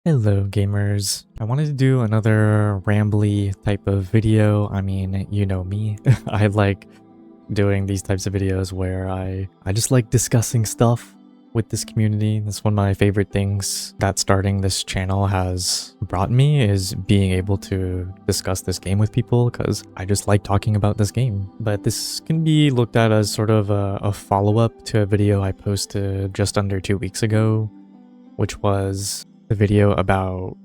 Hello gamers. I wanted to do another rambly type of video. I mean, you know me. I like doing these types of videos where I just like discussing stuff with this community. That's one of my favorite things that starting this channel has brought me, is being able to discuss this game with people, because I just like talking about this game. But this can be looked at as sort of a follow-up to a video I posted just under 2 weeks ago, which was the video about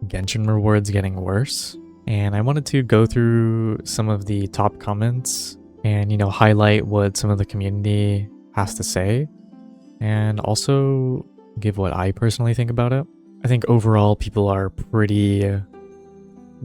Genshin rewards getting worse. And I wanted to go through some of the top comments and, highlight what some of the community has to say, and also give what I personally think about it. I think overall people are pretty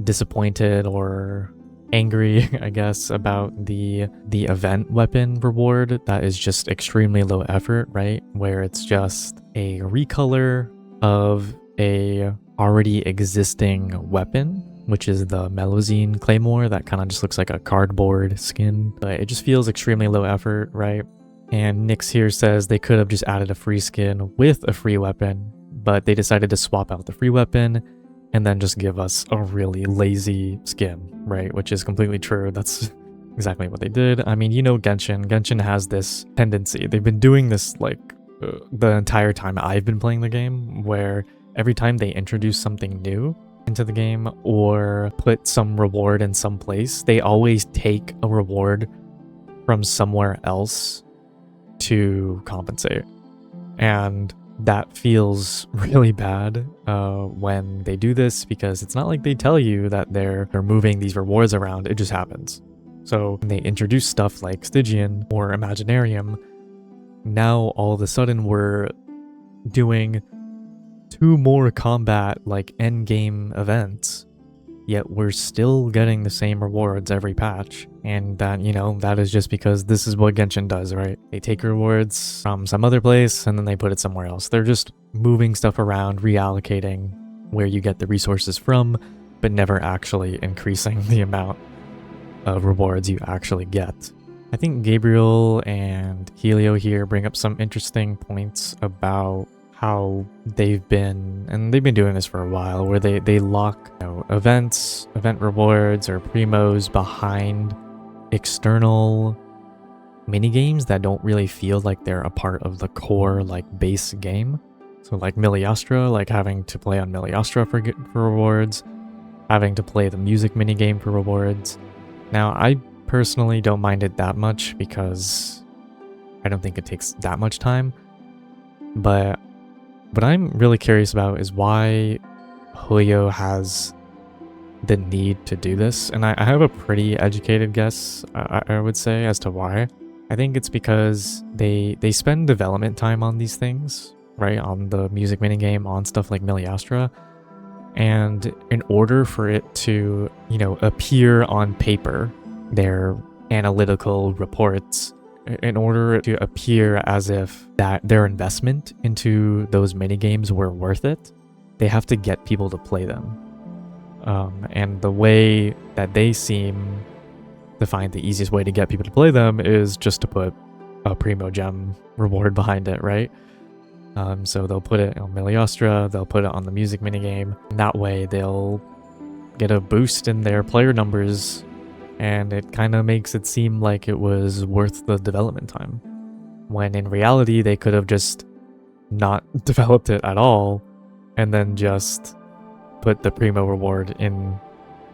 disappointed or angry, I guess, about the event weapon reward that is just extremely low effort, right? Where it's just a recolor of a already existing weapon, which is the Melozine Claymore that kind of just looks like a cardboard skin, but it just feels extremely low effort, right? And Nyx here says they could have just added a free skin with a free weapon, but they decided to swap out the free weapon and then just give us a really lazy skin, right? Which is completely true. That's exactly what they did. I mean, Genshin has this tendency. They've been doing this the entire time I've been playing the game, where every time they introduce something new into the game or put some reward in some place, they always take a reward from somewhere else to compensate. And that feels really bad when they do this, because it's not like they tell you that they're moving these rewards around, it just happens. So when they introduce stuff like Stygian or Imaginarium, now all of a sudden we're doing 2 more combat end game events, yet we're still getting the same rewards every patch. And that, that is just because this is what Genshin does, right? They take rewards from some other place and then they put it somewhere else. They're just moving stuff around, reallocating where you get the resources from, but never actually increasing the amount of rewards you actually get. I think Gabriel and Helio here bring up some interesting points about how they've been doing this for a while, where they lock event rewards or primos behind external minigames that don't really feel like they're a part of the core base game. So miliastra, having to play on miliastra for rewards, having to play the music minigame for rewards. Now I personally don't mind it that much because I don't think it takes that much time, but what I'm really curious about is why Hoyo has the need to do this. And I have a pretty educated guess, I would say, as to why. I think it's because they spend development time on these things, right? On the music minigame, on stuff like miliastra. And in order for it to, appear on paper, their analytical reports, in order to appear as if that their investment into those minigames were worth it, they have to get people to play them. And the way that they seem to find the easiest way to get people to play them is just to put a Primo Gem reward behind it, right? So they'll put it on miliastra, they'll put it on the music minigame, and that way they'll get a boost in their player numbers, and it kind of makes it seem like it was worth the development time, when in reality they could have just not developed it at all and then just put the Primo reward in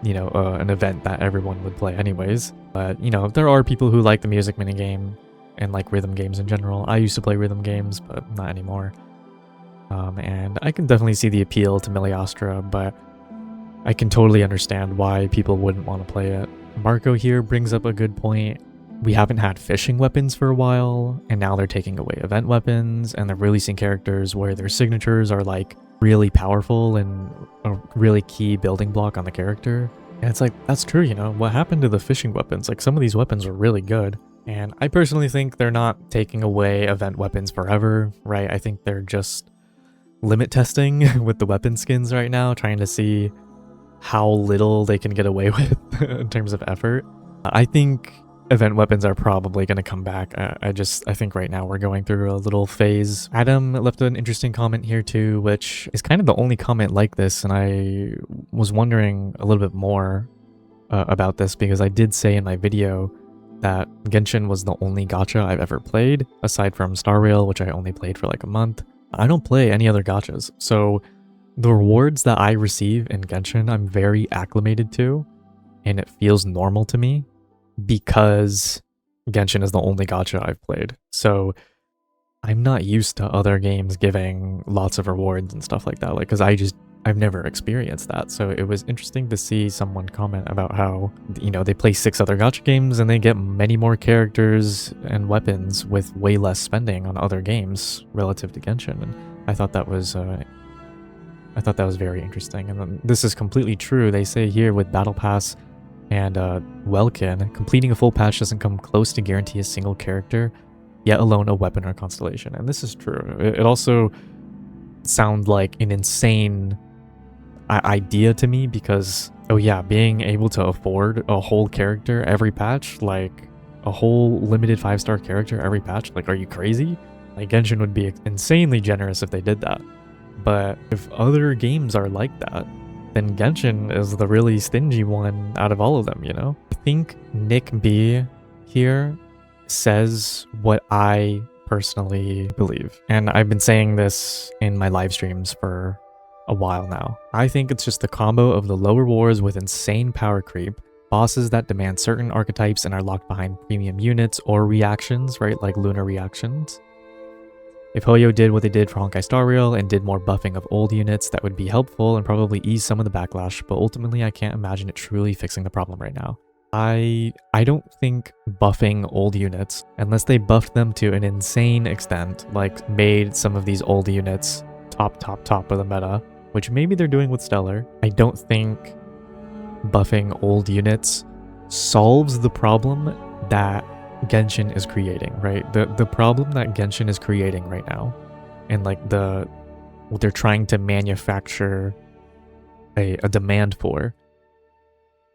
an event that everyone would play anyways. But there are people who like the music minigame and like rhythm games in general. I used to play rhythm games, but not anymore. And I can definitely see the appeal to miliastra, but I can totally understand why people wouldn't want to play it. Marco here brings up a good point. We haven't had fishing weapons for a while, and now they're taking away event weapons, and they're releasing characters where their signatures are really powerful and a really key building block on the character. And it's that's true, what happened to the fishing weapons? Some of these weapons are really good. And I personally think they're not taking away event weapons forever, right? I think they're just limit testing with the weapon skins right now, trying to see how little they can get away with in terms of effort. I think event weapons are probably going to come back. I think right now we're going through a little phase. Adam left an interesting comment here too, which is kind of the only comment like this, and I was wondering a little bit more about this because I did say in my video that Genshin was the only gacha I've ever played, aside from Star Rail, which I only played for like a month. I don't play any other gachas, so the rewards that I receive in Genshin I'm very acclimated to, and it feels normal to me because Genshin is the only gacha I've played. So I'm not used to other games giving lots of rewards and stuff like that, like, because I've never experienced that. So it was interesting to see someone comment about how, you know, they play 6 other gacha games and they get many more characters and weapons with way less spending on other games relative to Genshin. And I thought that was very interesting. And then this is completely true. They say here with Battle Pass and Welkin, completing a full patch doesn't come close to guarantee a single character, yet alone a weapon or constellation. And this is true. It also sounds like an insane idea to me because, oh yeah, being able to afford a whole character every patch, like a whole limited 5-star character every patch, like, are you crazy? Like, Genshin would be insanely generous if they did that. But if other games are like that, then Genshin is the really stingy one out of all of them, you know? I think Nick B here says what I personally believe. And I've been saying this in my live streams for a while now. I think it's just the combo of the low rewards with insane power creep, bosses that demand certain archetypes and are locked behind premium units or reactions, right? Like lunar reactions. If Hoyo did what they did for Honkai Star Rail and did more buffing of old units, that would be helpful and probably ease some of the backlash, but ultimately I can't imagine it truly fixing the problem right now. I don't think buffing old units, unless they buffed them to an insane extent, like made some of these old units top of the meta, which maybe they're doing with Stellar. I don't think buffing old units solves the problem that Genshin is creating, right? The problem that Genshin is creating right now, and like what they're trying to manufacture a demand for,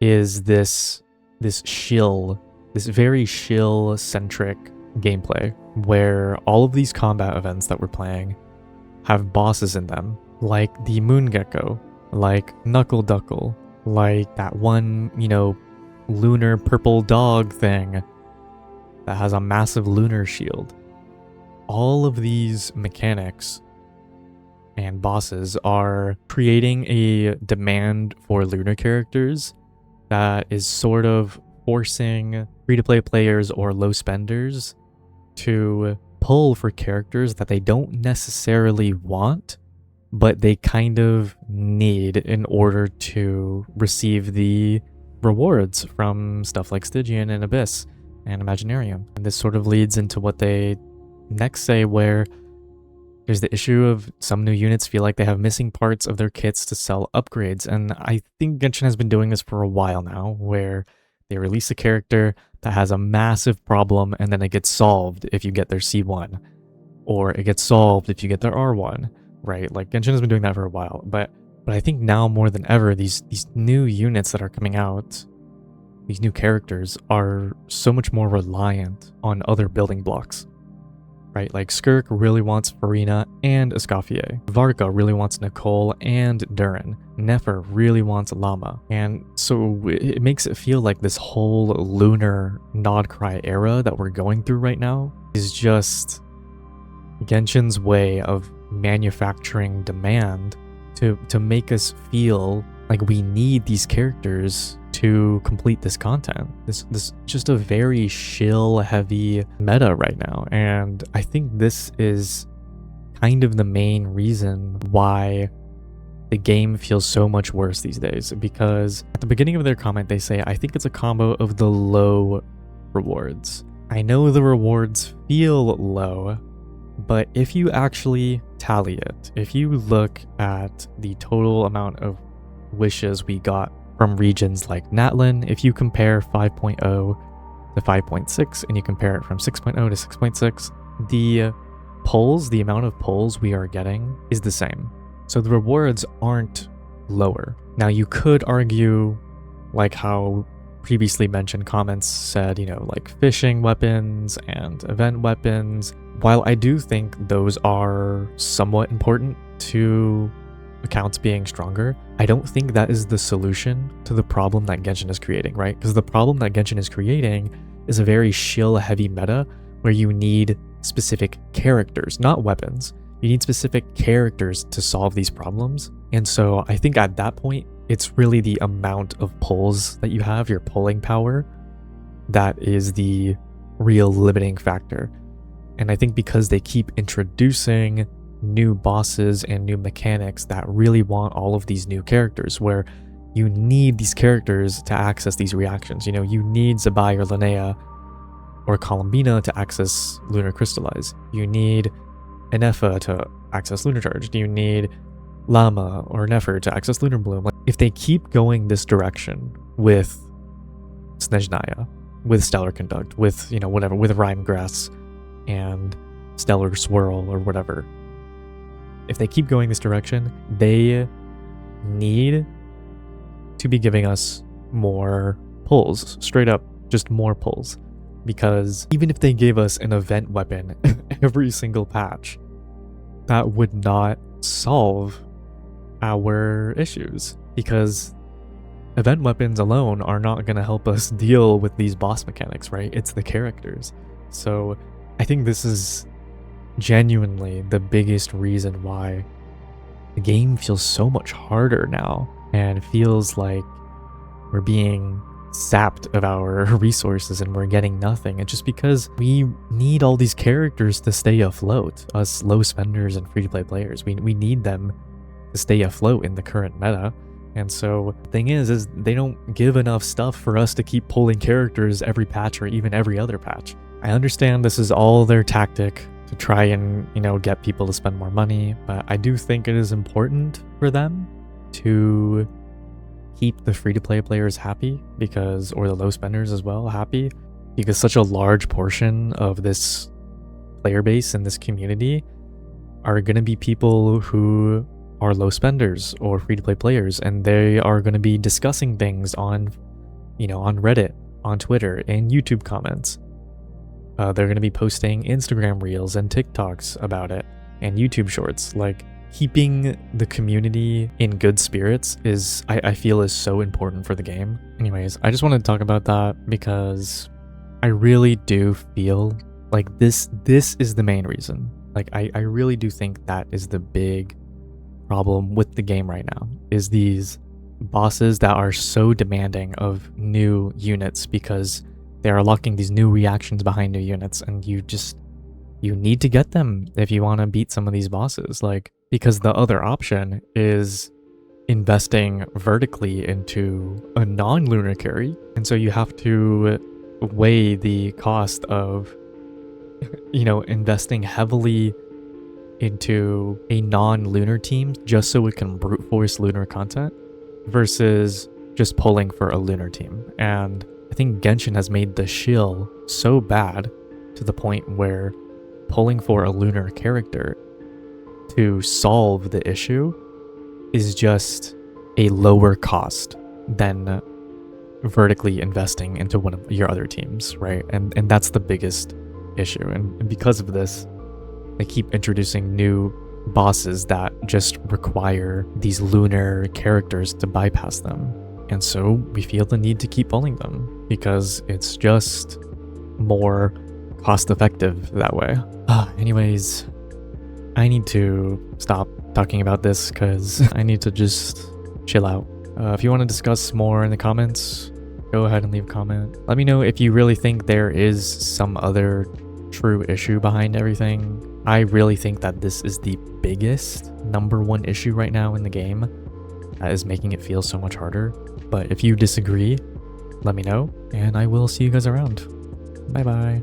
is this very shill-centric gameplay where all of these combat events that we're playing have bosses in them, like the Moon Gecko, like Knuckle Duckle, like that one, you know, lunar purple dog thing that has a massive lunar shield. All of these mechanics and bosses are creating a demand for lunar characters that is sort of forcing free-to-play players or low spenders to pull for characters that they don't necessarily want, but they kind of need in order to receive the rewards from stuff like Stygian and Abyss and Imaginarium. And this sort of leads into what they next say, where there's the issue of some new units feel like they have missing parts of their kits to sell upgrades. And I think Genshin has been doing this for a while now, where they release a character that has a massive problem and then it gets solved if you get their C1, or it gets solved if you get their R1, right? Like, Genshin has been doing that for a while, but I think now more than ever, these new units that are coming out, these new characters are so much more reliant on other building blocks, right? Like, Skirk really wants Farina and Escoffier. Varka really wants Nicole and Durin. Nefer really wants Llama. And so it makes it feel like this whole lunar Nodcry era that we're going through right now is just Genshin's way of manufacturing demand to make us feel like we need these characters to complete this content. This just a very shill heavy meta right now, and I think this is kind of the main reason why the game feels so much worse these days, because at the beginning of their comment they say, I think it's a combo of the low rewards. I know the rewards feel low, but if you actually tally it, if you look at the total amount of wishes we got from regions like Natlan, if you compare 5.0 to 5.6 and you compare it from 6.0 to 6.6, the pulls, the amount of pulls we are getting is the same. So the rewards aren't lower. Now, you could argue, like how previously mentioned comments said, you know, like fishing weapons and event weapons. While I do think those are somewhat important to accounts being stronger, I don't think that is the solution to the problem that Genshin is creating, right? Because the problem that Genshin is creating is a very shill-heavy meta where you need specific characters, not weapons. You need specific characters to solve these problems. And so I think at that point, it's really the amount of pulls that you have, your pulling power, that is the real limiting factor. And I think because they keep introducing new bosses and new mechanics that really want all of these new characters, where you need these characters to access these reactions. You know, you need Zabai or Linnea or Columbina to access Lunar Crystallize. You need Enefa to access Lunar Charge. You need Llama or Nefer to access Lunar Bloom. Like, if they keep going this direction with Snezhnaya, with Stellar Conduct, with, you know, whatever, with Rhyme Grass and Stellar Swirl or whatever, if they keep going this direction, they need to be giving us more pulls, straight up, just more pulls. Because even if they gave us an event weapon every single patch, that would not solve our issues, because event weapons alone are not going to help us deal with these boss mechanics, right? It's the characters. So I think this is genuinely the biggest reason why the game feels so much harder now and feels like we're being sapped of our resources and we're getting nothing. It's just because we need all these characters to stay afloat, us low spenders and free-to-play players. We need them to stay afloat in the current meta. And so the thing is they don't give enough stuff for us to keep pulling characters every patch or even every other patch. I understand this is all their tactic to try and, you know, get people to spend more money, but I do think it is important for them to keep the free-to-play players happy, because, or the low spenders as well, happy, because such a large portion of this player base and this community are going to be people who are low spenders or free-to-play players, and they are going to be discussing things on, you know, on Reddit, on Twitter, and YouTube comments. They're going to be posting Instagram Reels and TikToks about it, and YouTube Shorts. Like, keeping the community in good spirits is, I feel, is so important for the game. Anyways, I just wanted to talk about that because I really do feel like this is the main reason. Like, I really do think that is the big problem with the game right now, is these bosses that are so demanding of new units, because they are locking these new reactions behind new units, and you need to get them if you want to beat some of these bosses. Like, because the other option is investing vertically into a non-lunar carry, and so you have to weigh the cost of, you know, investing heavily into a non-lunar team just so it can brute force lunar content versus just pulling for a lunar team. And I think Genshin has made the shill so bad to the point where pulling for a lunar character to solve the issue is just a lower cost than vertically investing into one of your other teams, right? And that's the biggest issue. And because of this, they keep introducing new bosses that just require these lunar characters to bypass them. And so we feel the need to keep pulling them because it's just more cost effective that way. Anyways, I need to stop talking about this because I need to just chill out. If you want to discuss more in the comments, go ahead and leave a comment. Let me know if you really think there is some other true issue behind everything. I really think that this is the biggest #1 issue right now in the game that is making it feel so much harder. But if you disagree, let me know, and I will see you guys around. Bye bye.